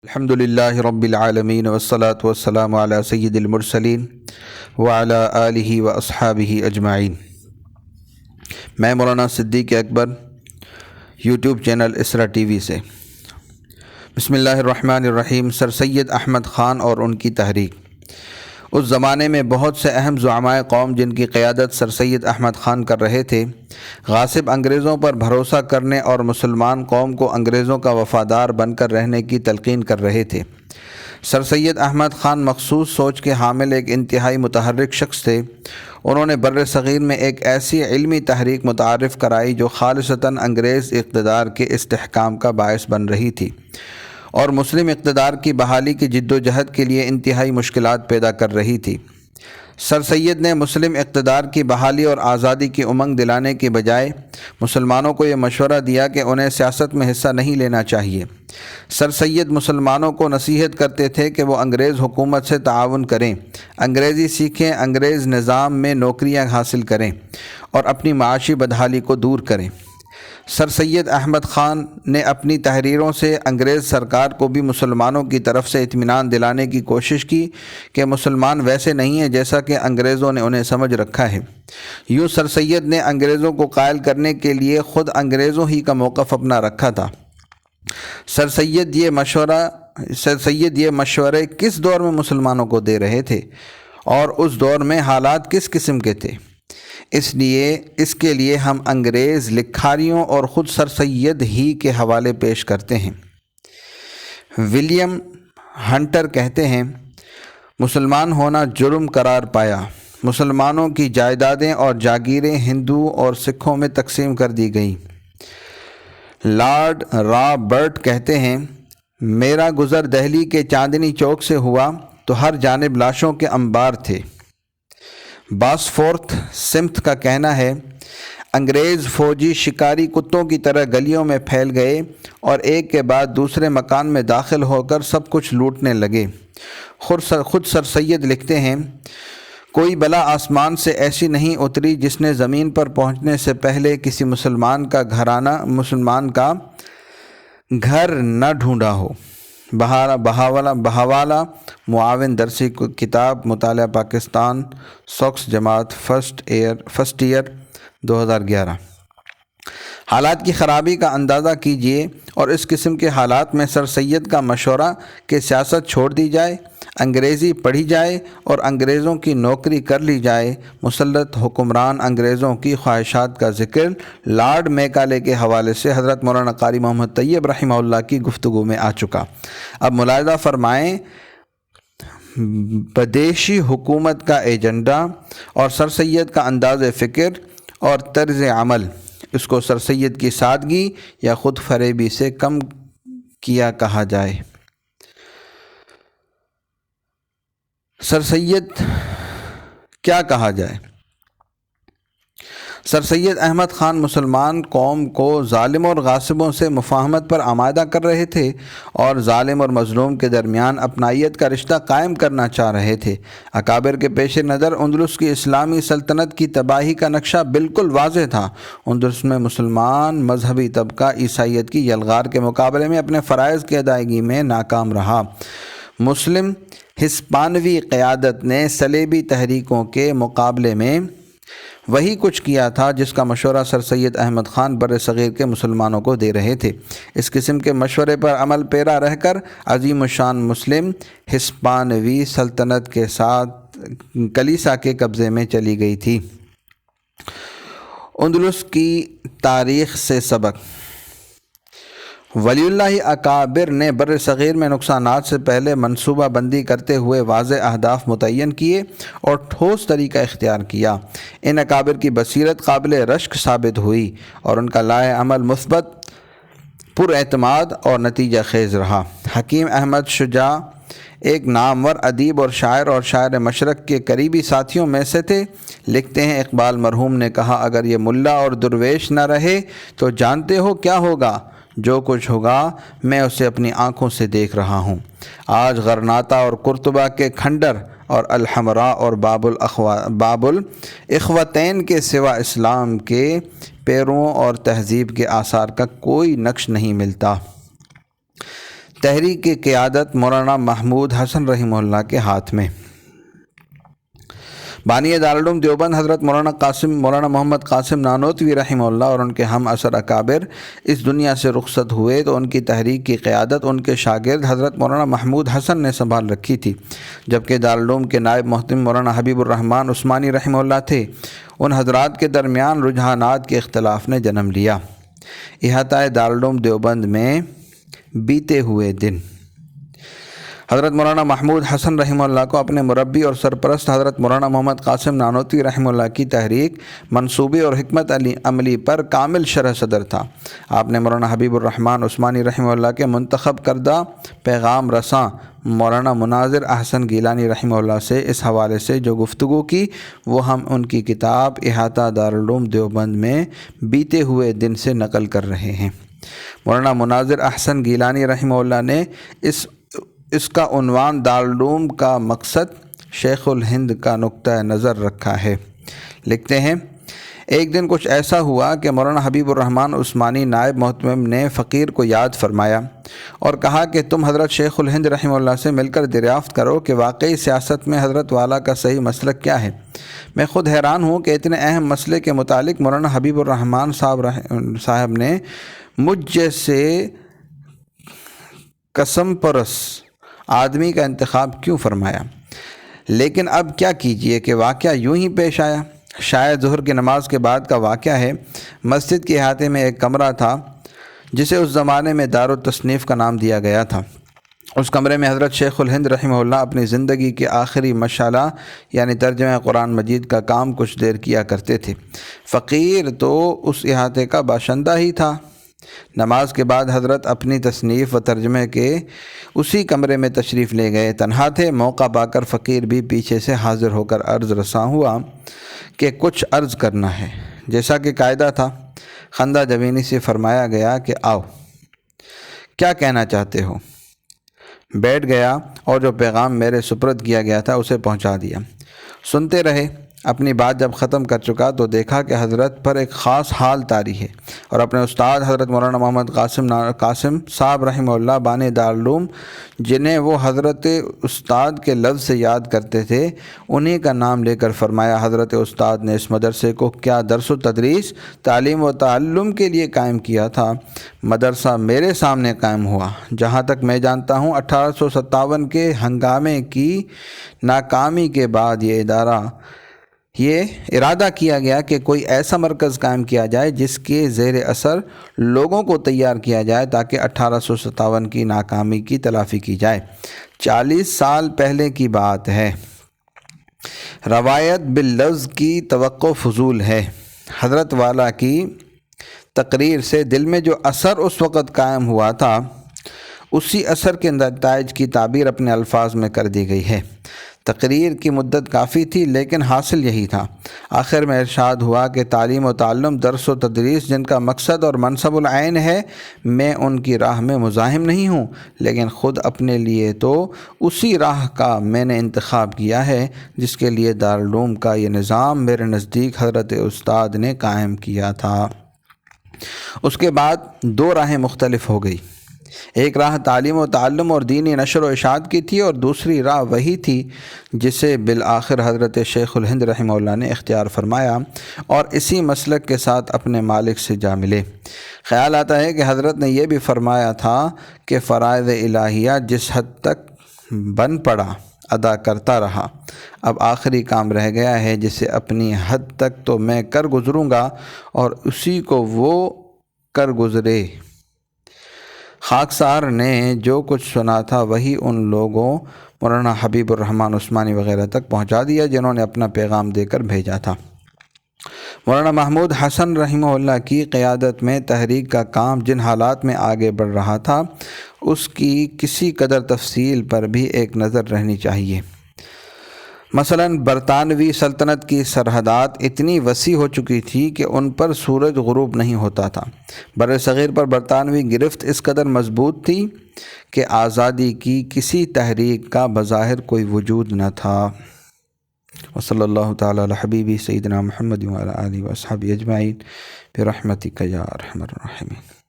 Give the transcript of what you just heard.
الحمدللہ رب العالمین والصلاة والسلام علی سید المرسلین وعلی آلہ واصحابہ اجمعین۔ میں مولانا صدیق اکبر یوٹیوب چینل اسرا ٹی وی سے۔ بسم اللہ الرحمن الرحیم۔ سر سید احمد خان اور ان کی تحریک۔ اس زمانے میں بہت سے اہم زعمائے قوم جن کی قیادت سر سید احمد خان کر رہے تھے، غاصب انگریزوں پر بھروسہ کرنے اور مسلمان قوم کو انگریزوں کا وفادار بن کر رہنے کی تلقین کر رہے تھے۔ سر سید احمد خان مخصوص سوچ کے حامل ایک انتہائی متحرک شخص تھے۔ انہوں نے بر صغیر میں ایک ایسی علمی تحریک متعارف کرائی جو خالصتاً انگریز اقتدار کے استحکام کا باعث بن رہی تھی اور مسلم اقتدار کی بحالی کی جد و جہد کے لیے انتہائی مشکلات پیدا کر رہی تھی۔ سر سید نے مسلم اقتدار کی بحالی اور آزادی کی امنگ دلانے کے بجائے مسلمانوں کو یہ مشورہ دیا کہ انہیں سیاست میں حصہ نہیں لینا چاہیے۔ سر سید مسلمانوں کو نصیحت کرتے تھے کہ وہ انگریز حکومت سے تعاون کریں، انگریزی سیکھیں، انگریز نظام میں نوکریاں حاصل کریں اور اپنی معاشی بدحالی کو دور کریں۔ سر سید احمد خان نے اپنی تحریروں سے انگریز سرکار کو بھی مسلمانوں کی طرف سے اطمینان دلانے کی کوشش کی کہ مسلمان ویسے نہیں ہیں جیسا کہ انگریزوں نے انہیں سمجھ رکھا ہے۔ یوں سر سید نے انگریزوں کو قائل کرنے کے لیے خود انگریزوں ہی کا موقف اپنا رکھا تھا۔ سر سید یہ مشورے کس دور میں مسلمانوں کو دے رہے تھے اور اس دور میں حالات کس قسم کے تھے؟ اس کے لیے ہم انگریز لکھاریوں اور خود سر سید ہی کے حوالے پیش کرتے ہیں۔ ولیم ہنٹر کہتے ہیں، مسلمان ہونا جرم قرار پایا، مسلمانوں کی جائیدادیں اور جاگیریں ہندوؤں اور سکھوں میں تقسیم کر دی گئیں۔ لارڈ رابرٹ کہتے ہیں، میرا گزر دہلی کے چاندنی چوک سے ہوا تو ہر جانب لاشوں کے انبار تھے۔ باسفورتھ سمتھ کا کہنا ہے، انگریز فوجی شکاری کتوں کی طرح گلیوں میں پھیل گئے اور ایک کے بعد دوسرے مکان میں داخل ہو کر سب کچھ لوٹنے لگے۔ خود سر سید لکھتے ہیں، کوئی بلا آسمان سے ایسی نہیں اتری جس نے زمین پر پہنچنے سے پہلے کسی مسلمان کا گھر نہ ڈھونڈا ہو۔ بہاولہ معاون درسی کتاب مطالعہ پاکستان سوکس جماعت فرسٹ ایئر 2011۔ حالات کی خرابی کا اندازہ کیجیے اور اس قسم کے حالات میں سر سید کا مشورہ کہ سیاست چھوڑ دی جائے، انگریزی پڑھی جائے اور انگریزوں کی نوکری کر لی جائے۔ مسلط حکمران انگریزوں کی خواہشات کا ذکر لارڈ میکالے کے حوالے سے حضرت مولانا قاری محمد طیب رحمہ اللہ کی گفتگو میں آ چکا۔ اب ملاحظہ فرمائیں، بدیشی حکومت کا ایجنڈا اور سر سید کا انداز فکر اور طرز عمل، اس کو سر سید کی سادگی یا خود فریبی سے کم کیا کہا جائے۔ سر سید کیا کہا جائے؟ سر سید احمد خان مسلمان قوم کو ظالم اور غاصبوں سے مفاہمت پر آمادہ کر رہے تھے اور ظالم اور مظلوم کے درمیان اپنائیت کا رشتہ قائم کرنا چاہ رہے تھے۔ اکابر کے پیش نظر اندلس کی اسلامی سلطنت کی تباہی کا نقشہ بالکل واضح تھا۔ اندلس میں مسلمان مذہبی طبقہ عیسائیت کی یلغار کے مقابلے میں اپنے فرائض کی ادائیگی میں ناکام رہا۔ مسلم ہسپانوی قیادت نے صلیبی تحریکوں کے مقابلے میں وہی کچھ کیا تھا جس کا مشورہ سر سید احمد خان بر صغیر کے مسلمانوں کو دے رہے تھے۔ اس قسم کے مشورے پر عمل پیرا رہ کر عظیم الشان مسلم ہسپانوی سلطنت کے ساتھ کلیسا کے قبضے میں چلی گئی تھی۔ اندلس کی تاریخ سے سبق۔ ولی اللہ اکابر نے بر صغیر میں نقصانات سے پہلے منصوبہ بندی کرتے ہوئے واضح اہداف متعین کیے اور ٹھوس طریقہ اختیار کیا۔ ان اکابر کی بصیرت قابل رشک ثابت ہوئی اور ان کا لائحہ عمل مثبت، پر اعتماد اور نتیجہ خیز رہا۔ حکیم احمد شجاع ایک نامور ادیب اور شاعر مشرق کے قریبی ساتھیوں میں سے تھے۔ لکھتے ہیں، اقبال مرحوم نے کہا، اگر یہ ملا اور درویش نہ رہے تو جانتے ہو کیا ہوگا؟ جو کچھ ہوگا میں اسے اپنی آنکھوں سے دیکھ رہا ہوں۔ آج غرناطہ اور قرطبہ کے کھنڈر اور الحمراء اور باب الاخوتین کے سوا اسلام کے پیرووں اور تہذیب کے آثار کا کوئی نقش نہیں ملتا۔ تحریک کی قیادت مولانا محمود حسن رحمہ اللہ کے ہاتھ میں۔ بانی دارالعلوم دیوبند حضرت مولانا محمد قاسم نانوتوی رحمہ اللہ اور ان کے ہم عصر اکابر اس دنیا سے رخصت ہوئے تو ان کی تحریک کی قیادت ان کے شاگرد حضرت مولانا محمود حسن نے سنبھال رکھی تھی، جبکہ دارالعلوم کے نائب محتم مولانا حبیب الرحمن عثمانی رحمہ اللہ تھے۔ ان حضرات کے درمیان رجحانات کے اختلاف نے جنم لیا۔ احاطہ دارالعلوم دیوبند میں بیتے ہوئے دن حضرت مولانا محمود حسن رحمہ اللہ کو اپنے مربی اور سرپرست حضرت مولانا محمد قاسم نانوتوی رحمہ اللہ کی تحریک، منصوبے اور حکمت عملی پر کامل شرح صدر تھا۔ آپ نے مولانا حبیب الرحمن عثمانی رحمہ اللہ کے منتخب کردہ پیغام رساں مولانا مناظر احسن گیلانی رحمہ اللہ سے اس حوالے سے جو گفتگو کی وہ ہم ان کی کتاب احاطہ دارالعلوم دیوبند میں بیتے ہوئے دن سے نقل کر رہے ہیں۔ مولانا مناظر احسن گیلانی رحمہ اللہ نے اس کا عنوان دارالعلوم کا مقصد شیخ الہند کا نقطہ نظر رکھا ہے۔ لکھتے ہیں، ایک دن کچھ ایسا ہوا کہ مولانا حبیب الرحمن عثمانی نائب محتمم نے فقیر کو یاد فرمایا اور کہا کہ تم حضرت شیخ الہند رحمہ اللہ سے مل کر دریافت کرو کہ واقعی سیاست میں حضرت والا کا صحیح مسلک کیا ہے۔ میں خود حیران ہوں کہ اتنے اہم مسئلے کے متعلق مولانا حبیب الرحمن صاحب نے مجھ جیسے قسم پرس آدمی کا انتخاب کیوں فرمایا، لیکن اب کیا کیجئے کہ واقعہ یوں ہی پیش آیا۔ شاید ظہر کی نماز کے بعد کا واقعہ ہے۔ مسجد کے احاطے میں ایک کمرہ تھا جسے اس زمانے میں دارالتصنیف کا نام دیا گیا تھا۔ اس کمرے میں حضرت شیخ الہند رحمہ اللہ اپنی زندگی کے آخری مشغلہ یعنی ترجمہ قرآن مجید کا کام کچھ دیر کیا کرتے تھے۔ فقیر تو اس احاطے کا باشندہ ہی تھا۔ نماز کے بعد حضرت اپنی تصنیف و ترجمے کے اسی کمرے میں تشریف لے گئے۔ تنہا تھے۔ موقع پا کر فقیر بھی پیچھے سے حاضر ہو کر عرض رساں ہوا کہ کچھ عرض کرنا ہے۔ جیسا کہ قاعدہ تھا، خندہ جبینی سے فرمایا گیا کہ آؤ، کیا کہنا چاہتے ہو؟ بیٹھ گیا اور جو پیغام میرے سپرد کیا گیا تھا اسے پہنچا دیا۔ سنتے رہے۔ اپنی بات جب ختم کر چکا تو دیکھا کہ حضرت پر ایک خاص حال طاری ہے اور اپنے استاد حضرت مولانا محمد قاسم صاحب رحمہ اللہ بانی دارالعلوم، جنہیں وہ حضرت استاد کے لفظ سے یاد کرتے تھے، انہی کا نام لے کر فرمایا، حضرت استاد نے اس مدرسے کو کیا درس و تدریس، تعلیم و تعلم کے لیے قائم کیا تھا۔ مدرسہ میرے سامنے قائم ہوا۔ جہاں تک میں جانتا ہوں 1857 کے ہنگامے کی ناکامی کے بعد یہ ارادہ کیا گیا کہ کوئی ایسا مرکز قائم کیا جائے جس کے زیر اثر لوگوں کو تیار کیا جائے تاکہ 1857 کی ناکامی کی تلافی کی جائے۔ 40 سال پہلے کی بات ہے۔ روایت باللفظ کی توقع فضول ہے۔ حضرت والا کی تقریر سے دل میں جو اثر اس وقت قائم ہوا تھا اسی اثر کے نتائج کی تعبیر اپنے الفاظ میں کر دی گئی ہے۔ تقریر کی مدت کافی تھی لیکن حاصل یہی تھا۔ آخر میں ارشاد ہوا کہ تعلیم و تعلم، درس و تدریس جن کا مقصد اور منصب العین ہے، میں ان کی راہ میں مزاحم نہیں ہوں، لیکن خود اپنے لیے تو اسی راہ کا میں نے انتخاب کیا ہے جس کے لیے دارالعلوم کا یہ نظام میرے نزدیک حضرت استاد نے قائم کیا تھا۔ اس کے بعد 2 راہیں مختلف ہو گئی۔ ایک راہ تعلیم و تعلم اور دینی نشر و اشاعت کی تھی اور دوسری راہ وہی تھی جسے بالآخر حضرت شیخ الہند رحمہ اللہ نے اختیار فرمایا اور اسی مسلک کے ساتھ اپنے مالک سے جا ملے۔ خیال آتا ہے کہ حضرت نے یہ بھی فرمایا تھا کہ فرائض الہیہ جس حد تک بن پڑا ادا کرتا رہا، اب آخری کام رہ گیا ہے جسے اپنی حد تک تو میں کر گزروں گا اور اسی کو وہ کر گزرے۔ خاکسار نے جو کچھ سنا تھا وہی ان لوگوں مولانا حبیب الرحمن عثمانی وغیرہ تک پہنچا دیا جنہوں نے اپنا پیغام دے کر بھیجا تھا۔ مولانا محمود حسن رحمہ اللہ کی قیادت میں تحریک کا کام جن حالات میں آگے بڑھ رہا تھا اس کی کسی قدر تفصیل پر بھی ایک نظر رہنی چاہیے۔ مثلاً برطانوی سلطنت کی سرحدات اتنی وسیع ہو چکی تھی کہ ان پر سورج غروب نہیں ہوتا تھا۔ بر صغیر پر برطانوی گرفت اس قدر مضبوط تھی کہ آزادی کی کسی تحریک کا بظاہر کوئی وجود نہ تھا۔ وصلی اللہ تعالی علی حبیبی سیدنا محمد وعلی آلہ واصحابہ اجمعین برحمتک یا ارحم الراحمین۔